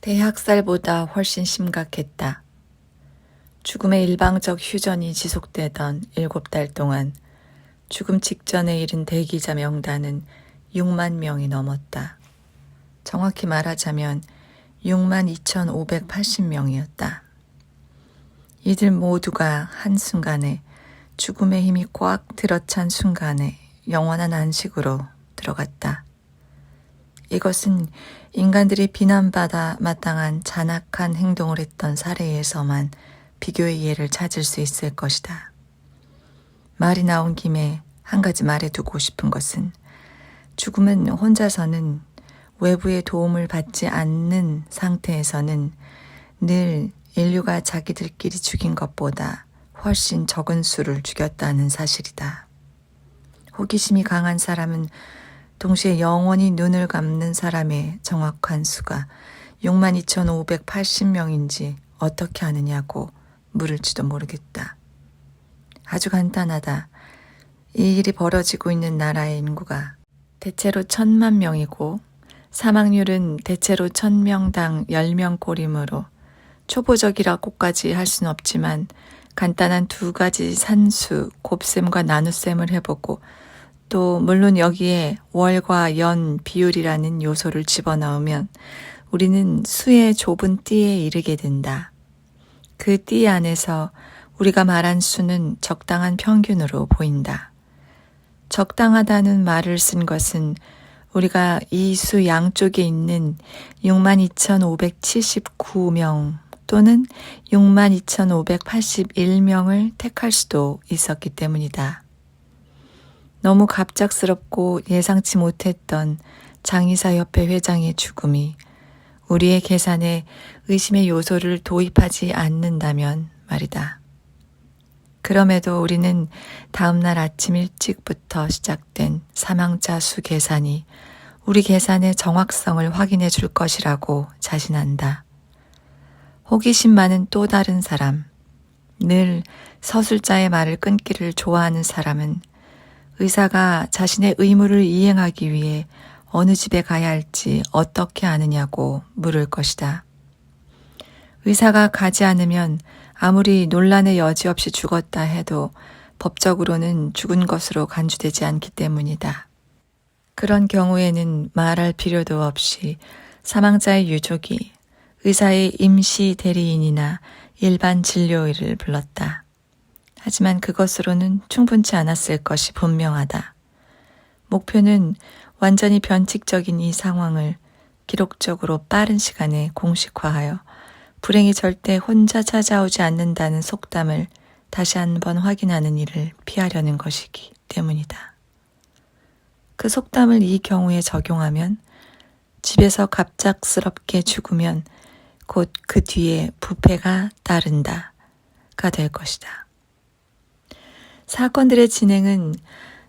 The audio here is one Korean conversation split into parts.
대학살보다 훨씬 심각했다. 죽음의 일방적 휴전이 지속되던 7달 동안 죽음 직전에 이른 대기자 명단은 6만 명이 넘었다. 정확히 말하자면 6만 2,580명이었다. 이들 모두가 한순간에 죽음의 힘이 꽉 들어찬 순간에 영원한 안식으로 들어갔다. 이것은 인간들이 비난받아 마땅한 잔악한 행동을 했던 사례에서만 비교의 이해를 찾을 수 있을 것이다. 말이 나온 김에 한 가지 말해두고 싶은 것은 죽음은 혼자서는 외부의 도움을 받지 않는 상태에서는 늘 인류가 자기들끼리 죽인 것보다 훨씬 적은 수를 죽였다는 사실이다. 호기심이 강한 사람은 동시에 영원히 눈을 감는 사람의 정확한 수가 62,580명인지 어떻게 아느냐고 물을지도 모르겠다. 아주 간단하다. 이 일이 벌어지고 있는 나라의 인구가 대체로 1,000만 명이고 사망률은 대체로 1,000명당 10명꼴이므로 초보적이라고까지 할 수는 없지만 간단한 2가지 산수, 곱셈과 나눗셈을 해보고 또 물론 여기에 월과 연 비율이라는 요소를 집어넣으면 우리는 수의 좁은 띠에 이르게 된다. 그 띠 안에서 우리가 말한 수는 적당한 평균으로 보인다. 적당하다는 말을 쓴 것은 우리가 이 수 양쪽에 있는 62,579명 또는 62,581명을 택할 수도 있었기 때문이다. 너무 갑작스럽고 예상치 못했던 장의사협회 회장의 죽음이 우리의 계산에 의심의 요소를 도입하지 않는다면 말이다. 그럼에도 우리는 다음날 아침 일찍부터 시작된 사망자 수 계산이 우리 계산의 정확성을 확인해 줄 것이라고 자신한다. 호기심 많은 또 다른 사람, 늘 서술자의 말을 끊기를 좋아하는 사람은 의사가 자신의 의무를 이행하기 위해 어느 집에 가야 할지 어떻게 아느냐고 물을 것이다. 의사가 가지 않으면 아무리 논란의 여지 없이 죽었다 해도 법적으로는 죽은 것으로 간주되지 않기 때문이다. 그런 경우에는 말할 필요도 없이 사망자의 유족이 의사의 임시 대리인이나 일반 진료의를 불렀다. 하지만 그것으로는 충분치 않았을 것이 분명하다. 목표는 완전히 변칙적인 이 상황을 기록적으로 빠른 시간에 공식화하여 불행이 절대 혼자 찾아오지 않는다는 속담을 다시 한번 확인하는 일을 피하려는 것이기 때문이다. 그 속담을 이 경우에 적용하면 집에서 갑작스럽게 죽으면 곧 그 뒤에 부패가 따른다가 될 것이다. 사건들의 진행은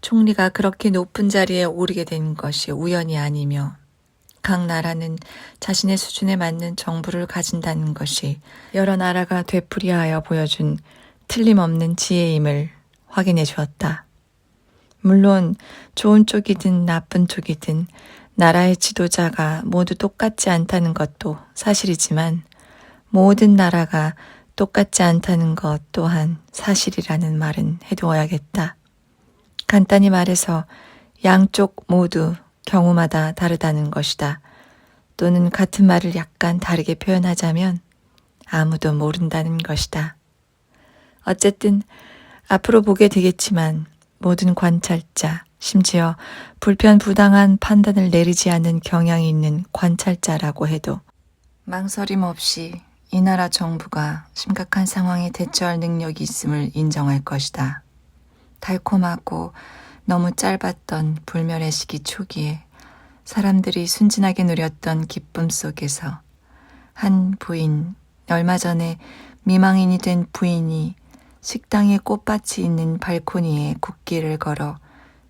총리가 그렇게 높은 자리에 오르게 된 것이 우연이 아니며 각 나라는 자신의 수준에 맞는 정부를 가진다는 것이 여러 나라가 되풀이하여 보여준 틀림없는 지혜임을 확인해 주었다. 물론 좋은 쪽이든 나쁜 쪽이든 나라의 지도자가 모두 똑같지 않다는 것도 사실이지만 모든 나라가 똑같지 않다는 것 또한 사실이라는 말은 해두어야겠다. 간단히 말해서 양쪽 모두 경우마다 다르다는 것이다. 또는 같은 말을 약간 다르게 표현하자면 아무도 모른다는 것이다. 어쨌든 앞으로 보게 되겠지만 모든 관찰자, 심지어 불편부당한 판단을 내리지 않는 경향이 있는 관찰자라고 해도 망설임 없이 이 나라 정부가 심각한 상황에 대처할 능력이 있음을 인정할 것이다. 달콤하고 너무 짧았던 불멸의 시기 초기에 사람들이 순진하게 누렸던 기쁨 속에서 한 부인, 얼마 전에 미망인이 된 부인이 식당에 꽃밭이 있는 발코니에 국기를 걸어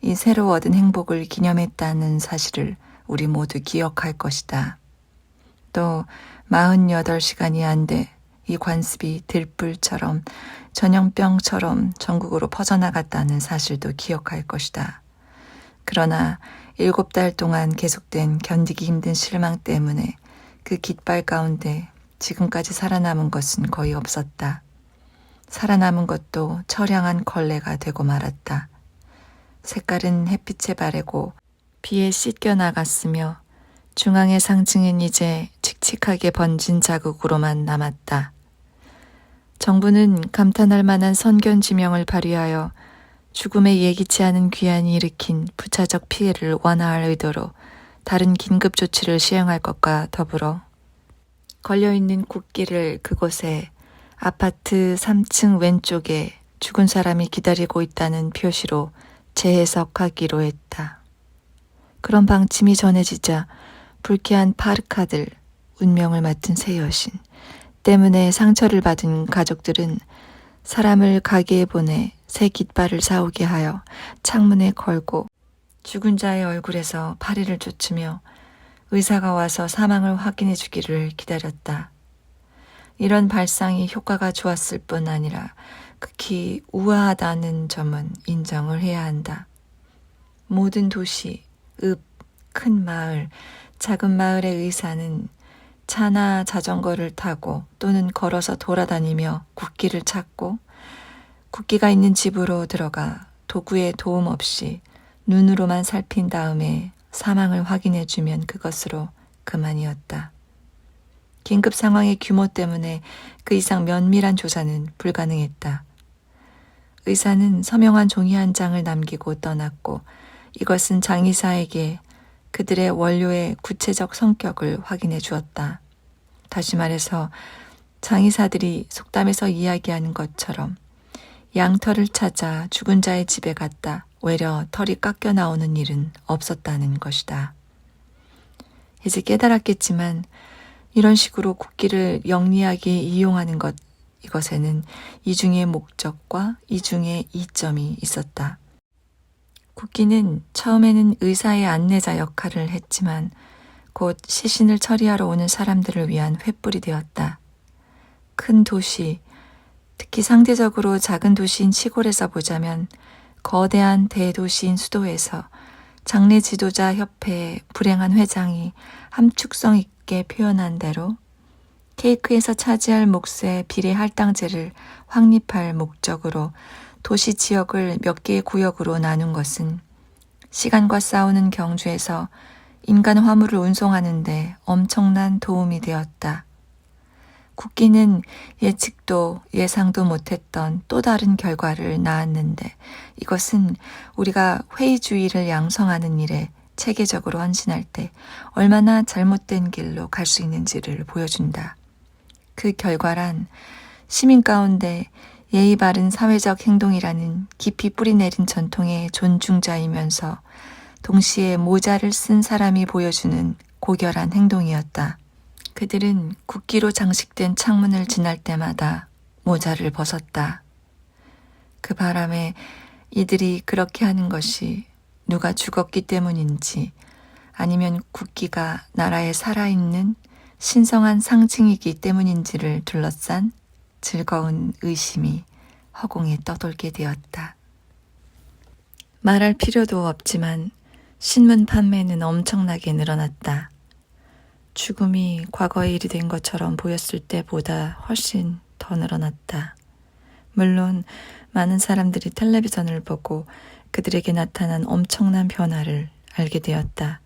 이 새로 얻은 행복을 기념했다는 사실을 우리 모두 기억할 것이다. 또 48시간이 안 돼 이 관습이 들불처럼 전염병처럼 전국으로 퍼져나갔다는 사실도 기억할 것이다. 그러나 7달 동안 계속된 견디기 힘든 실망 때문에 그 깃발 가운데 지금까지 살아남은 것은 거의 없었다. 살아남은 것도 처량한 걸레가 되고 말았다. 색깔은 햇빛에 바래고 비에 씻겨 나갔으며 중앙의 상층은 이제 칙칙하게 번진 자국으로만 남았다. 정부는 감탄할 만한 선견지명을 발휘하여 죽음에 예기치 않은 귀환이 일으킨 부차적 피해를 완화할 의도로 다른 긴급 조치를 시행할 것과 더불어 걸려있는 국기를 그곳에 아파트 3층 왼쪽에 죽은 사람이 기다리고 있다는 표시로 재해석하기로 했다. 그런 방침이 전해지자 불쾌한 파르카들, 운명을 맡은 새 여신 때문에 상처를 받은 가족들은 사람을 가게에 보내 새 깃발을 사오게 하여 창문에 걸고 죽은 자의 얼굴에서 파리를 쫓으며 의사가 와서 사망을 확인해 주기를 기다렸다. 이런 발상이 효과가 좋았을 뿐 아니라 극히 우아하다는 점은 인정을 해야 한다. 모든 도시, 읍, 큰 마을, 작은 마을의 의사는 차나 자전거를 타고 또는 걸어서 돌아다니며 국기를 찾고 국기가 있는 집으로 들어가 도구의 도움 없이 눈으로만 살핀 다음에 사망을 확인해주면 그것으로 그만이었다. 긴급 상황의 규모 때문에 그 이상 면밀한 조사는 불가능했다. 의사는 서명한 종이 한 장을 남기고 떠났고 이것은 장의사에게 그들의 원료의 구체적 성격을 확인해 주었다. 다시 말해서 장의사들이 속담에서 이야기하는 것처럼 양털을 찾아 죽은 자의 집에 갔다 외려 털이 깎여 나오는 일은 없었다는 것이다. 이제 깨달았겠지만 이런 식으로 국기를 영리하게 이용하는 이것에는 이중의 목적과 이중의 이점이 있었다. 국기는 처음에는 의사의 안내자 역할을 했지만 곧 시신을 처리하러 오는 사람들을 위한 횃불이 되었다. 큰 도시, 특히 상대적으로 작은 도시인 시골에서 보자면 거대한 대도시인 수도에서 장례 지도자 협회의 불행한 회장이 함축성 있게 표현한 대로 케이크에서 차지할 몫의 비례 할당제를 확립할 목적으로 도시 지역을 몇 개의 구역으로 나눈 것은 시간과 싸우는 경주에서 인간 화물을 운송하는 데 엄청난 도움이 되었다. 국기는 예측도 예상도 못했던 또 다른 결과를 낳았는데 이것은 우리가 회의주의를 양성하는 일에 체계적으로 헌신할 때 얼마나 잘못된 길로 갈 수 있는지를 보여준다. 그 결과란 시민 가운데 예의 바른 사회적 행동이라는 깊이 뿌리내린 전통의 존중자이면서 동시에 모자를 쓴 사람이 보여주는 고결한 행동이었다. 그들은 국기로 장식된 창문을 지날 때마다 모자를 벗었다. 그 바람에 이들이 그렇게 하는 것이 누가 죽었기 때문인지 아니면 국기가 나라에 살아있는 신성한 상징이기 때문인지를 둘러싼 즐거운 의심이 허공에 떠돌게 되었다. 말할 필요도 없지만 신문 판매는 엄청나게 늘어났다. 죽음이 과거의 일이 된 것처럼 보였을 때보다 훨씬 더 늘어났다. 물론 많은 사람들이 텔레비전을 보고 그들에게 나타난 엄청난 변화를 알게 되었다.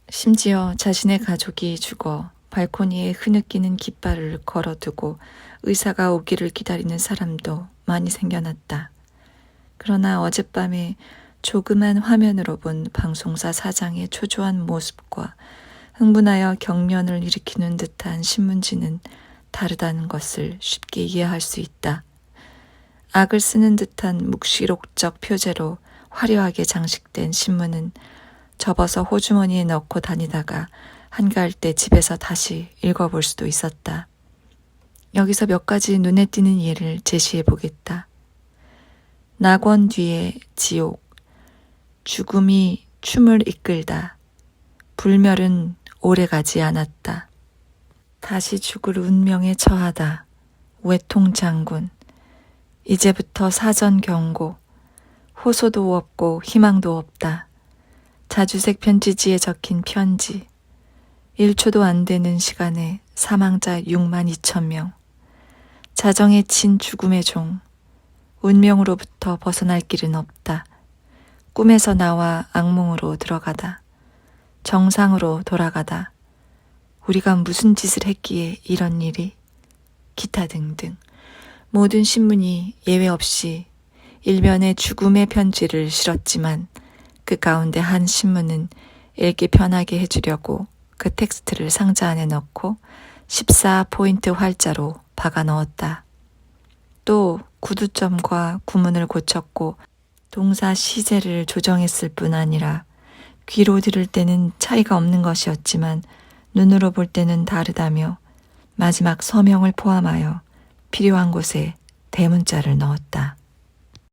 심지어 자신의 가족이 죽어 발코니에 흐느끼는 깃발을 걸어두고 의사가 오기를 기다리는 사람도 많이 생겨났다. 그러나 어젯밤에 조그만 화면으로 본 방송사 사장의 초조한 모습과 흥분하여 경련을 일으키는 듯한 신문지는 다르다는 것을 쉽게 이해할 수 있다. 악을 쓰는 듯한 묵시록적 표제로 화려하게 장식된 신문은 접어서 호주머니에 넣고 다니다가 한가할 때 집에서 다시 읽어볼 수도 있었다. 여기서 몇 가지 눈에 띄는 예를 제시해 보겠다. 낙원 뒤에 지옥, 죽음이 춤을 이끌다, 불멸은 오래가지 않았다. 다시 죽을 운명에 처하다. 외통장군. 이제부터 사전 경고. 호소도 없고 희망도 없다. 자주색 편지지에 적힌 편지. 1초도 안 되는 시간에 사망자 6만 2천 명. 자정에 친 죽음의 종. 운명으로부터 벗어날 길은 없다. 꿈에서 나와 악몽으로 들어가다. 정상으로 돌아가다. 우리가 무슨 짓을 했기에 이런 일이? 기타 등등. 모든 신문이 예외 없이 일면에 죽음의 편지를 실었지만 그 가운데 한 신문은 읽기 편하게 해주려고 그 텍스트를 상자 안에 넣고 14포인트 활자로 박아 넣었다. 또 구두점과 구문을 고쳤고 동사 시제를 조정했을 뿐 아니라 귀로 들을 때는 차이가 없는 것이었지만 눈으로 볼 때는 다르다며 마지막 서명을 포함하여 필요한 곳에 대문자를 넣었다.